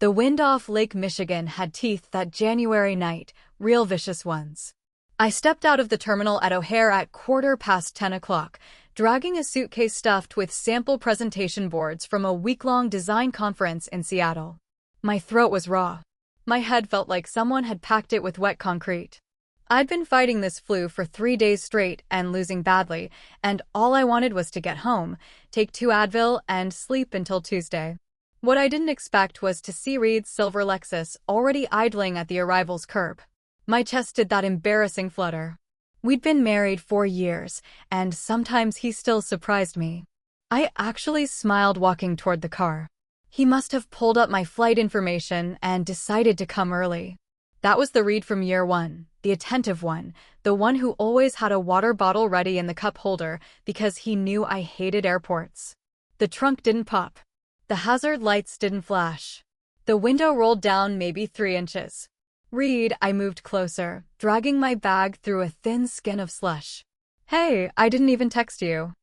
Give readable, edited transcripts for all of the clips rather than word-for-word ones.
The wind off Lake Michigan had teeth that January night, real vicious ones. I stepped out of the terminal at O'Hare at 10:15, dragging a suitcase stuffed with sample presentation boards from a week-long design conference in Seattle. My throat was raw. My head felt like someone had packed it with wet concrete. I'd been fighting this flu for 3 days straight and losing badly, and all I wanted was to get home, take 2 Advil, and sleep until Tuesday. What I didn't expect was to see Reed's silver Lexus already idling at the arrival's curb. My chest did that embarrassing flutter. We'd been married 4 years, and sometimes he still surprised me. I actually smiled walking toward the car. He must have pulled up my flight information and decided to come early. That was the Reed from year one, the attentive one, the one who always had a water bottle ready in the cup holder because he knew I hated airports. The trunk didn't pop. The hazard lights didn't flash. The window rolled down maybe 3 inches. "Reed," I moved closer, dragging my bag through a thin skin of slush. "Hey, I didn't even text you.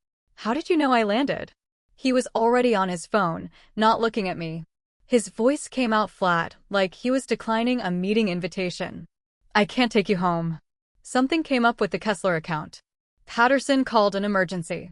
How did you know I landed?" He was already on his phone, not looking at me. His voice came out flat, like he was declining a meeting invitation. "I can't take you home. Something came up with the Kessler account. Patterson called an emergency.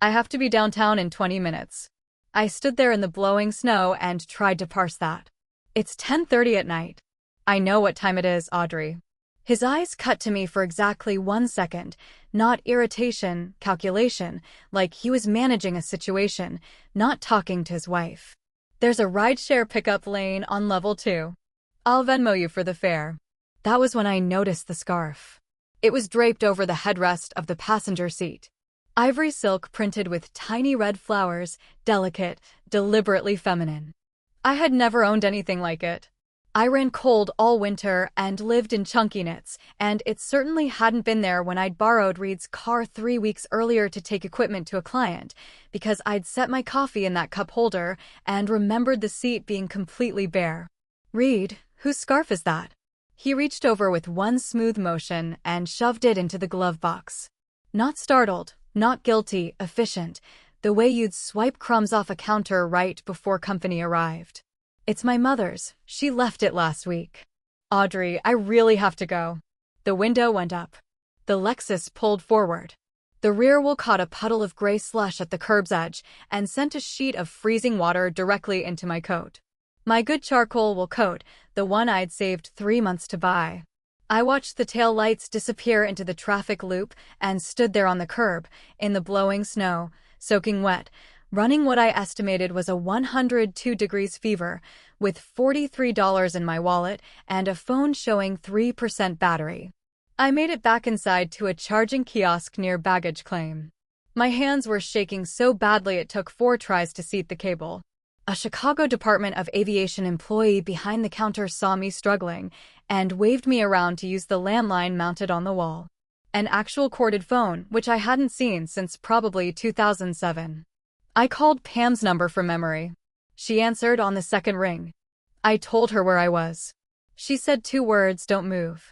I have to be downtown in 20 minutes. I stood there in the blowing snow and tried to parse that. "It's 10:30 at night. I know what time it is, Audrey." His eyes cut to me for exactly 1 second, not irritation, calculation, like he was managing a situation, not talking to his wife. "There's a rideshare pickup lane on level 2. I'll Venmo you for the fare." That was when I noticed the scarf. It was draped over the headrest of the passenger seat. Ivory silk printed with tiny red flowers, delicate, deliberately feminine. I had never owned anything like it. I ran cold all winter and lived in chunky knits, and it certainly hadn't been there when I'd borrowed Reed's car 3 weeks earlier to take equipment to a client, because I'd set my coffee in that cup holder and remembered the seat being completely bare. "Reed, whose scarf is that?" He reached over with one smooth motion and shoved it into the glove box. Not startled, not guilty, efficient, the way you'd swipe crumbs off a counter right before company arrived. "It's my mother's. She left it last week." "Audrey, I really have to go." The window went up. The Lexus pulled forward. The rear wheel caught a puddle of gray slush at the curb's edge and sent a sheet of freezing water directly into my coat. My good charcoal wool coat, the one I'd saved 3 months to buy. I watched the tail lights disappear into the traffic loop and stood there on the curb, in the blowing snow, soaking wet, running what I estimated was a 102 degrees fever, with $43 in my wallet and a phone showing 3% battery. I made it back inside to a charging kiosk near baggage claim. My hands were shaking so badly it took 4 tries to seat the cable. A Chicago Department of Aviation employee behind the counter saw me struggling and waved me around to use the landline mounted on the wall. An actual corded phone, which I hadn't seen since probably 2007. I called Pam's number from memory. She answered on the second ring. I told her where I was. She said 2 words, "Don't move."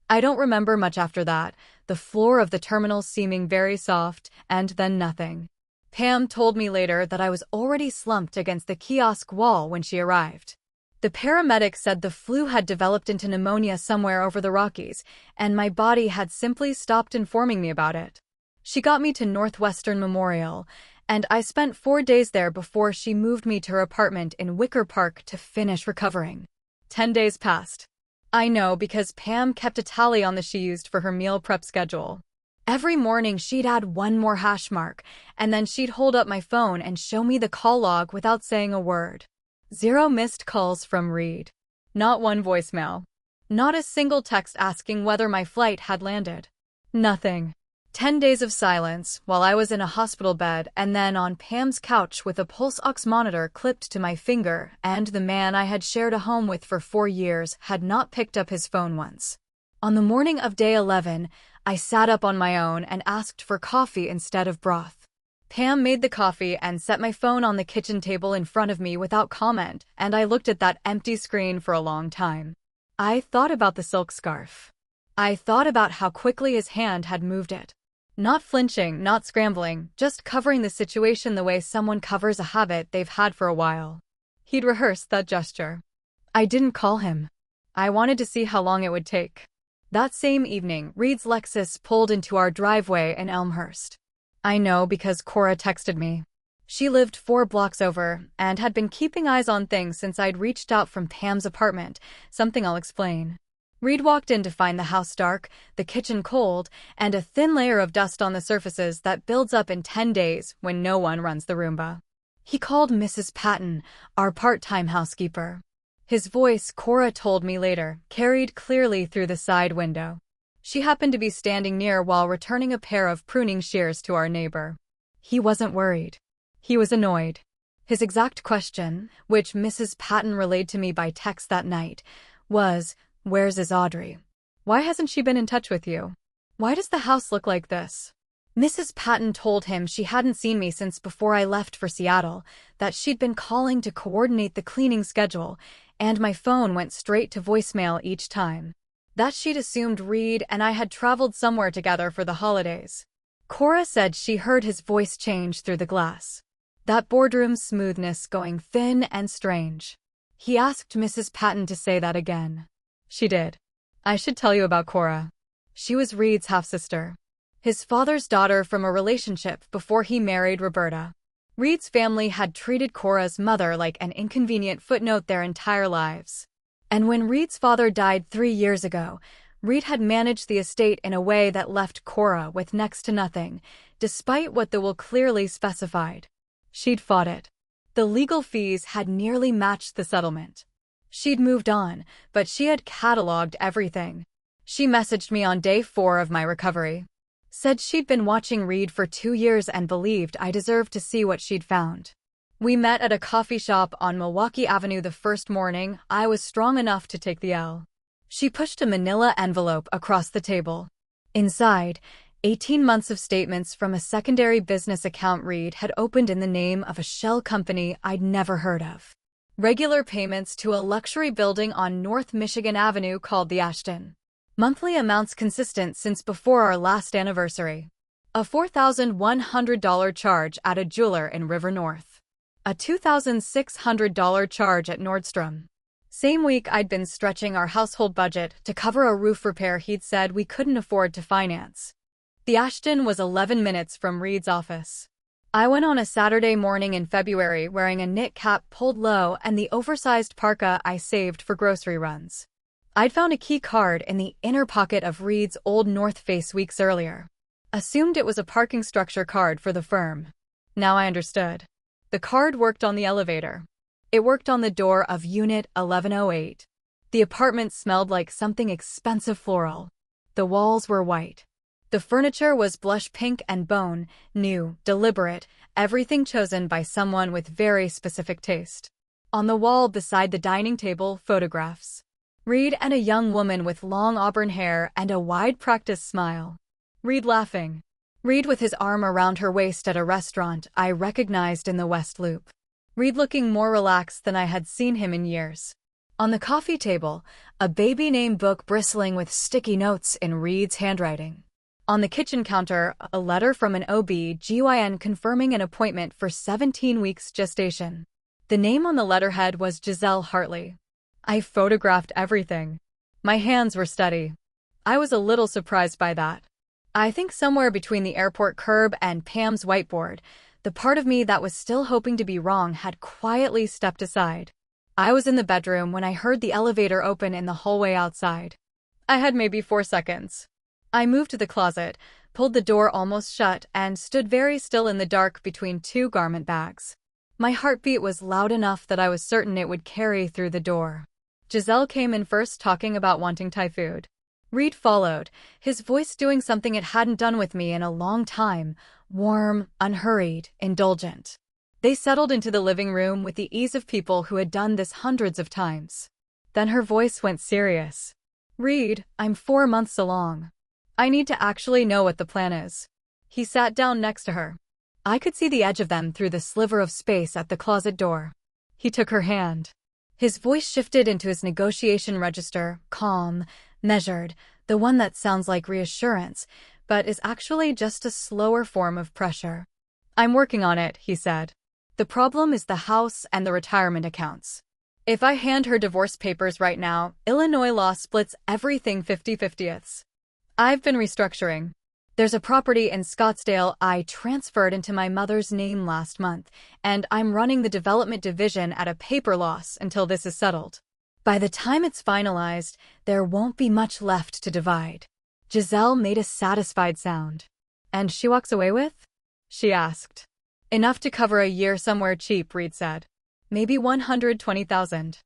I don't remember much after that, the floor of the terminal seeming very soft, and then nothing. Pam told me later that I was already slumped against the kiosk wall when she arrived. The paramedic said the flu had developed into pneumonia somewhere over the Rockies, and my body had simply stopped informing me about it. She got me to Northwestern Memorial, and I spent 4 days there before she moved me to her apartment in Wicker Park to finish recovering. 10 days passed. I know because Pam kept a tally on the she used for her meal prep schedule. Every morning she'd add 1 more hash mark, and then she'd hold up my phone and show me the call log without saying a word. 0 missed calls from Reed. Not 1 voicemail. Not a single text asking whether my flight had landed. Nothing. 10 days of silence while I was in a hospital bed and then on Pam's couch with a pulse ox monitor clipped to my finger, and the man I had shared a home with for 4 years had not picked up his phone once. On the morning of day 11, I sat up on my own and asked for coffee instead of broth. Pam made the coffee and set my phone on the kitchen table in front of me without comment, and I looked at that empty screen for a long time. I thought about the silk scarf. I thought about how quickly his hand had moved it. Not flinching, not scrambling, just covering the situation the way someone covers a habit they've had for a while. He'd rehearsed that gesture. I didn't call him. I wanted to see how long it would take. That same evening, Reed's Lexus pulled into our driveway in Elmhurst. I know because Cora texted me. She lived 4 blocks over and had been keeping eyes on things since I'd reached out from Pam's apartment, something I'll explain. Reed walked in to find the house dark, the kitchen cold, and a thin layer of dust on the surfaces that builds up in 10 days when no one runs the Roomba. He called Mrs. Patton, our part-time housekeeper. His voice, Cora told me later, carried clearly through the side window. She happened to be standing near while returning a pair of pruning shears to our neighbor. He wasn't worried. He was annoyed. His exact question, which Mrs. Patton relayed to me by text that night, was, "Where's Audrey? Why hasn't she been in touch with you? Why does the house look like this?" Mrs. Patton told him she hadn't seen me since before I left for Seattle, that she'd been calling to coordinate the cleaning schedule, and my phone went straight to voicemail each time. That she'd assumed Reed and I had traveled somewhere together for the holidays. Cora said she heard his voice change through the glass. That boardroom smoothness going thin and strange. He asked Mrs. Patton to say that again. She did. I should tell you about Cora. She was Reed's half-sister. His father's daughter from a relationship before he married Roberta. Reed's family had treated Cora's mother like an inconvenient footnote their entire lives. And when Reed's father died 3 years ago, Reed had managed the estate in a way that left Cora with next to nothing, despite what the will clearly specified. She'd fought it. The legal fees had nearly matched the settlement. She'd moved on, but she had cataloged everything. She messaged me on day 4 of my recovery. Said she'd been watching Reed for 2 years and believed I deserved to see what she'd found. We met at a coffee shop on Milwaukee Avenue the first morning I was strong enough to take the L. She pushed a manila envelope across the table. Inside, 18 months of statements from a secondary business account Reed had opened in the name of a shell company I'd never heard of. Regular payments to a luxury building on North Michigan Avenue called the Ashton. Monthly amounts consistent since before our last anniversary. A $4,100 charge at a jeweler in River North. A $2,600 charge at Nordstrom. Same week I'd been stretching our household budget to cover a roof repair he'd said we couldn't afford to finance. The Ashton was 11 minutes from Reed's office. I went on a Saturday morning in February wearing a knit cap pulled low and the oversized parka I saved for grocery runs. I'd found a key card in the inner pocket of Reed's old North Face weeks earlier. Assumed it was a parking structure card for the firm. Now I understood. The card worked on the elevator. It worked on the door of Unit 1108. The apartment smelled like something expensive floral. The walls were white. The furniture was blush pink and bone, new, deliberate, everything chosen by someone with very specific taste. On the wall beside the dining table, photographs. Reed and a young woman with long auburn hair and a wide practiced smile. Reed laughing. Reed with his arm around her waist at a restaurant I recognized in the West Loop. Reed looking more relaxed than I had seen him in years. On the coffee table, a baby name book bristling with sticky notes in Reed's handwriting. On the kitchen counter, a letter from an OB/GYN confirming an appointment for 17 weeks gestation. The name on the letterhead was Giselle Hartley. I photographed everything. My hands were steady. I was a little surprised by that. I think somewhere between the airport curb and Pam's whiteboard, the part of me that was still hoping to be wrong had quietly stepped aside. I was in the bedroom when I heard the elevator open in the hallway outside. I had maybe 4 seconds. I moved to the closet, pulled the door almost shut, and stood very still in the dark between 2 garment bags. My heartbeat was loud enough that I was certain it would carry through the door. Giselle came in first, talking about wanting Thai food. Reed followed, his voice doing something it hadn't done with me in a long time, warm, unhurried, indulgent. They settled into the living room with the ease of people who had done this hundreds of times. Then her voice went serious. "Reed, I'm 4 months along. I need to actually know what the plan is." He sat down next to her. I could see the edge of them through the sliver of space at the closet door. He took her hand. His voice shifted into his negotiation register, calm, measured, the one that sounds like reassurance, but is actually just a slower form of pressure. "I'm working on it," he said. "The problem is the house and the retirement accounts. If I hand her divorce papers right now, Illinois law splits everything 50/50ths. I've been restructuring. There's a property in Scottsdale I transferred into my mother's name last month, and I'm running the development division at a paper loss until this is settled. By the time it's finalized, there won't be much left to divide. Giselle made a satisfied sound. And she walks away with? She asked. Enough to cover a year somewhere cheap, Reed said. Maybe $120,000.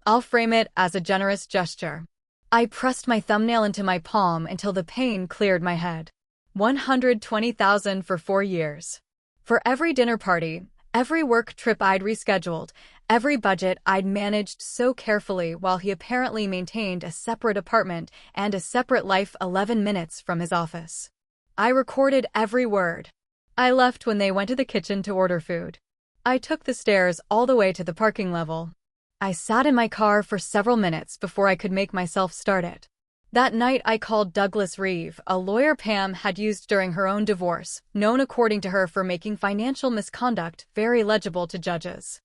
I'll frame it as a generous gesture. I pressed my thumbnail into my palm until the pain cleared my head. $120,000 for 4 years. For every dinner party, every work trip I'd rescheduled, every budget I'd managed so carefully while he apparently maintained a separate apartment and a separate life 11 minutes from his office. I recorded every word. I left when they went to the kitchen to order food. I took the stairs all the way to the parking level. I sat in my car for several minutes before I could make myself start it. That night I called Douglas Reeve, a lawyer Pam had used during her own divorce, known according to her for making financial misconduct very legible to judges.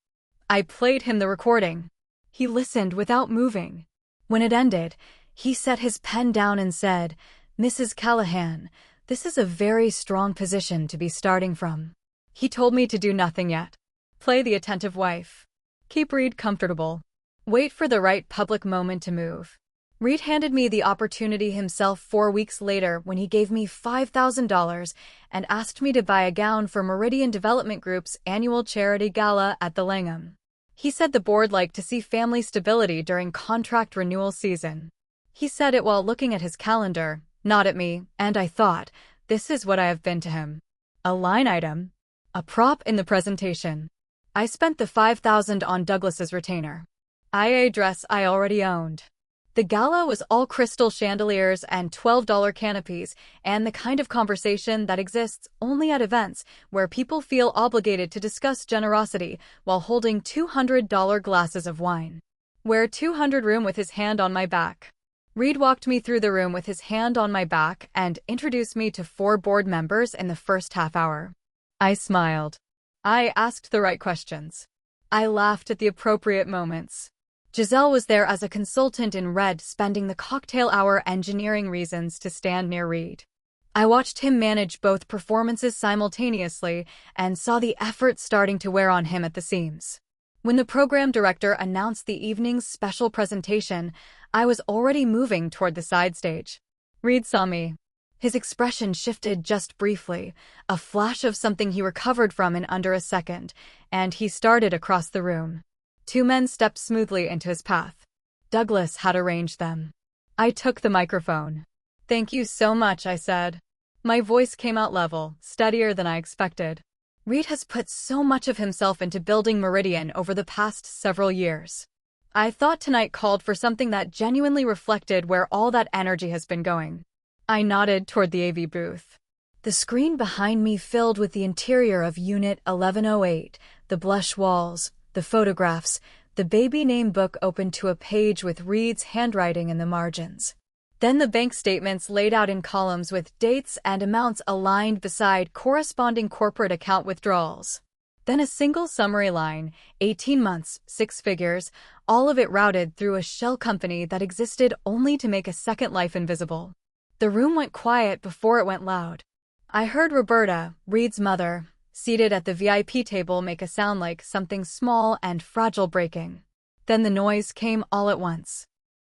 I played him the recording. He listened without moving. When it ended, he set his pen down and said, "Mrs. Callahan, this is a very strong position to be starting from." He told me to do nothing yet. Play the attentive wife. Keep Reed comfortable. Wait for the right public moment to move. Reed handed me the opportunity himself 4 weeks later when he gave me $5,000 and asked me to buy a gown for Meridian Development Group's annual charity gala at the Langham. He said the board liked to see family stability during contract renewal season. He said it while looking at his calendar, not at me, and I thought, this is what I have been to him. A line item. A prop in the presentation. I spent the $5,000 on Douglas's retainer. IA dress I already owned. The gala was all crystal chandeliers and $12 canopies, and the kind of conversation that exists only at events where people feel obligated to discuss generosity while holding $200 glasses of wine. Wear 200 room with his hand on my back. Reed walked me through the room with his hand on my back and introduced me to 4 board members in the first half hour. I smiled. I asked the right questions. I laughed at the appropriate moments. Giselle was there as a consultant in red, spending the cocktail hour engineering reasons to stand near Reed. I watched him manage both performances simultaneously and saw the effort starting to wear on him at the seams. When the program director announced the evening's special presentation, I was already moving toward the side stage. Reed saw me. His expression shifted just briefly, a flash of something he recovered from in under a second, and he started across the room. 2 men stepped smoothly into his path. Douglas had arranged them. I took the microphone. "Thank you so much," I said. My voice came out level, steadier than I expected. Reed has put so much of himself into building Meridian over the past several years. I thought tonight called for something that genuinely reflected where all that energy has been going. I nodded toward the AV booth. The screen behind me filled with the interior of Unit 1108, the blush walls, the photographs, the baby name book open to a page with Reed's handwriting in the margins. Then the bank statements laid out in columns with dates and amounts aligned beside corresponding corporate account withdrawals. Then a single summary line, 18 months, 6 figures, all of it routed through a shell company that existed only to make a second life invisible. The room went quiet before it went loud. I heard Roberta, Reed's mother, seated at the VIP table make a sound like something small and fragile breaking. Then the noise came all at once.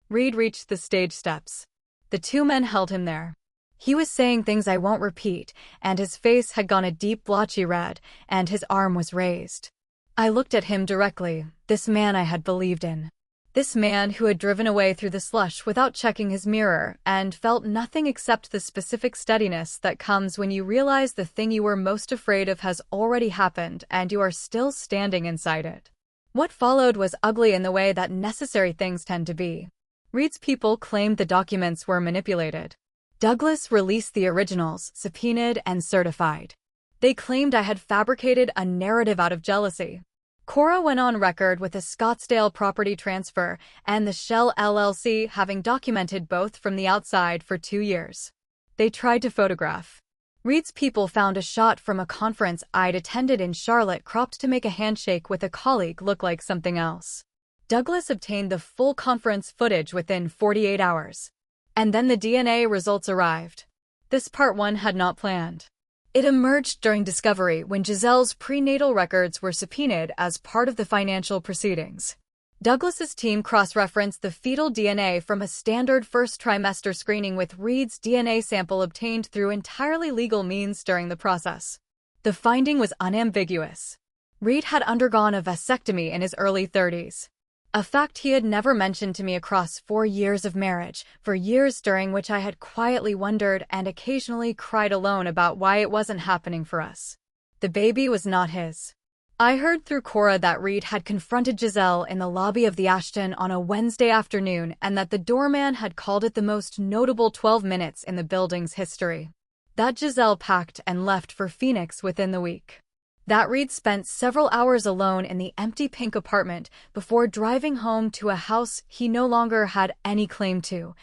Reed reached the stage steps. The 2 men held him there. He was saying things I won't repeat, and his face had gone a deep blotchy red, and his arm was raised. I looked at him directly, this man I had believed in. This man who had driven away through the slush without checking his mirror and felt nothing except the specific steadiness that comes when you realize the thing you were most afraid of has already happened and you are still standing inside it. What followed was ugly in the way that necessary things tend to be. Reed's people claimed the documents were manipulated. Douglas released the originals, subpoenaed and certified. They claimed I had fabricated a narrative out of jealousy. Cora went on record with a Scottsdale property transfer and the Shell LLC having documented both from the outside for 2 years. They tried to photograph. Reed's people found a shot from a conference I'd attended in Charlotte cropped to make a handshake with a colleague look like something else. Douglas obtained the full conference footage within 48 hours. And then the DNA results arrived. This part one had not planned. It emerged during discovery when Giselle's prenatal records were subpoenaed as part of the financial proceedings. Douglas's team cross-referenced the fetal DNA from a standard first trimester screening with Reed's DNA sample obtained through entirely legal means during the process. The finding was unambiguous. Reed had undergone a vasectomy in his early 30s. A fact he had never mentioned to me across 4 years of marriage, for years during which I had quietly wondered and occasionally cried alone about why it wasn't happening for us. The baby was not his. I heard through Cora that Reed had confronted Giselle in the lobby of the Ashton on a Wednesday afternoon and that the doorman had called it the most notable 12 minutes in the building's history. That Giselle packed and left for Phoenix within the week. That Reed spent several hours alone in the empty pink apartment before driving home to a house he no longer had any claim to.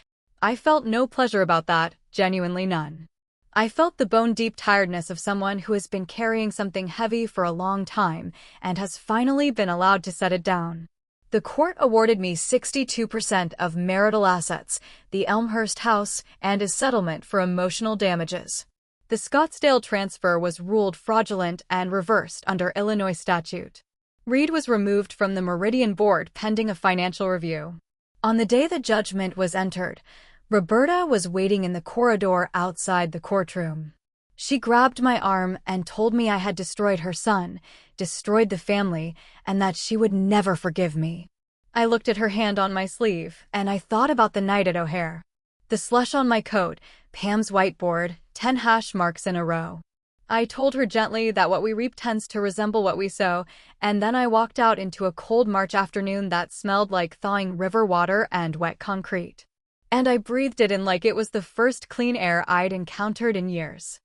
I felt no pleasure about that, genuinely none. I felt the bone-deep tiredness of someone who has been carrying something heavy for a long time and has finally been allowed to set it down. The court awarded me 62% of marital assets, the Elmhurst house, and a settlement for emotional damages. The Scottsdale transfer was ruled fraudulent and reversed under Illinois statute. Reed was removed from the Meridian Board pending a financial review. On the day the judgment was entered, Roberta was waiting in the corridor outside the courtroom. She grabbed my arm and told me I had destroyed her son, destroyed the family, and that she would never forgive me. I looked at her hand on my sleeve, and I thought about the night at O'Hare. The slush on my coat, Pam's whiteboard, 10 hash marks in a row. I told her gently that what we reap tends to resemble what we sow, and then I walked out into a cold March afternoon that smelled like thawing river water and wet concrete. And I breathed it in like it was the first clean air I'd encountered in years.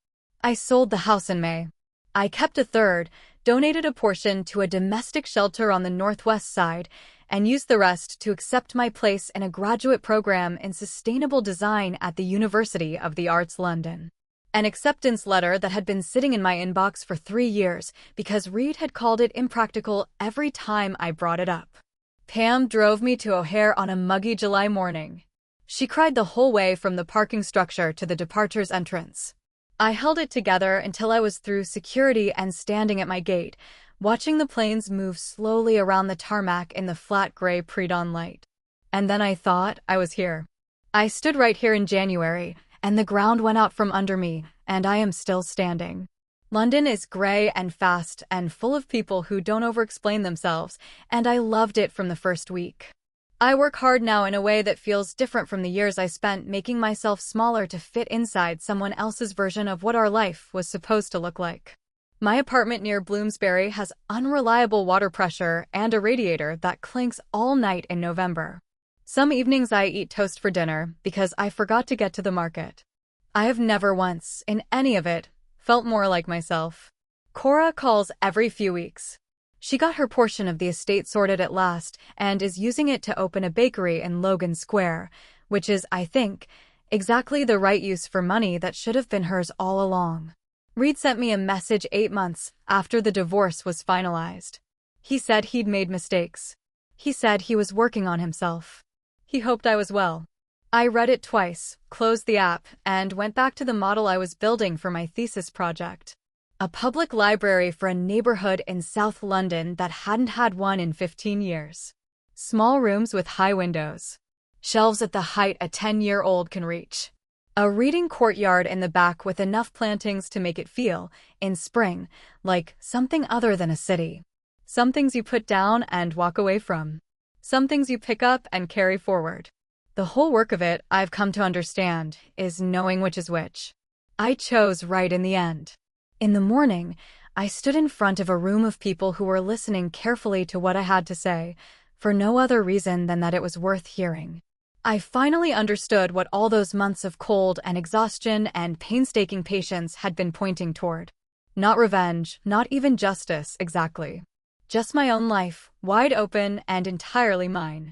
I sold the house in May. I kept a third, donated a portion to a domestic shelter on the northwest side, and used the rest to accept my place in a graduate program in sustainable design at the University of the Arts London. An acceptance letter that had been sitting in my inbox for 3 years because Reed had called it impractical every time I brought it up. Pam drove me to O'Hare on a muggy July morning. She cried the whole way from the parking structure to the departures entrance. I held it together until I was through security and standing at my gate, watching the planes move slowly around the tarmac in the flat gray pre-dawn light. And then I thought I was here. I stood right here in January, and the ground went out from under me, and I am still standing. London is gray and fast and full of people who don't over-explain themselves, and I loved it from the first week. I work hard now in a way that feels different from the years I spent making myself smaller to fit inside someone else's version of what our life was supposed to look like. My apartment near Bloomsbury has unreliable water pressure and a radiator that clinks all night in November. Some evenings I eat toast for dinner because I forgot to get to the market. I have never once, in any of it, felt more like myself. Cora calls every few weeks. She got her portion of the estate sorted at last and is using it to open a bakery in Logan Square, which is, I think, exactly the right use for money that should have been hers all along. Reed sent me a message 8 months after the divorce was finalized. He said he'd made mistakes. He said he was working on himself. He hoped I was well. I read it twice, closed the app, and went back to the model I was building for my thesis project. A public library for a neighborhood in South London that hadn't had one in 15 years. Small rooms with high windows. Shelves at the height a 10-year-old can reach. A reading courtyard in the back with enough plantings to make it feel, in spring, like something other than a city. Some things you put down and walk away from. Some things you pick up and carry forward. The whole work of it, I've come to understand, is knowing which is which. I chose right in the end. In the morning, I stood in front of a room of people who were listening carefully to what I had to say, for no other reason than that it was worth hearing. I finally understood what all those months of cold and exhaustion and painstaking patience had been pointing toward. Not revenge, not even justice, exactly. Just my own life, wide open and entirely mine.